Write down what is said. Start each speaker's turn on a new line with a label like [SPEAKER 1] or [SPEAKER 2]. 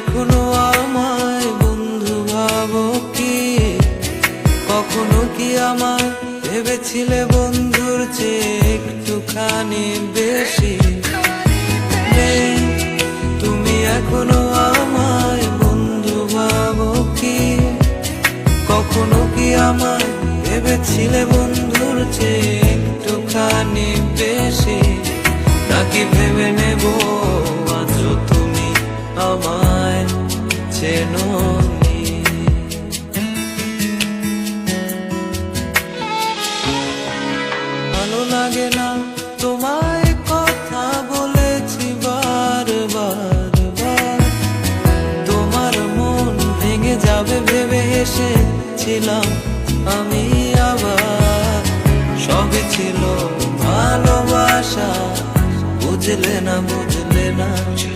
[SPEAKER 1] এখনো আমায় বন্ধু ভাবো কি? কখনো কি আমায় ভেবেছিলে বন্ধুর চেয়ে একটুখানি বেশি? তুমি এখনো আমায় বন্ধু ভাবো কি? কখনো কি আমায় ভেবেছিলে বন্ধুর চেয়ে একটুখানি বেশি? নাকি ভেবে নেব আজও তুমি আমায় চেনোনি? ভালো লাগে না তোমায় কথা বলেছি বারবার, তোমার মন ভেঙে যাবে ভেবে হেসেছিলাম আমি আবার। সবই ছিল ভালোবাসা, বুঝলে না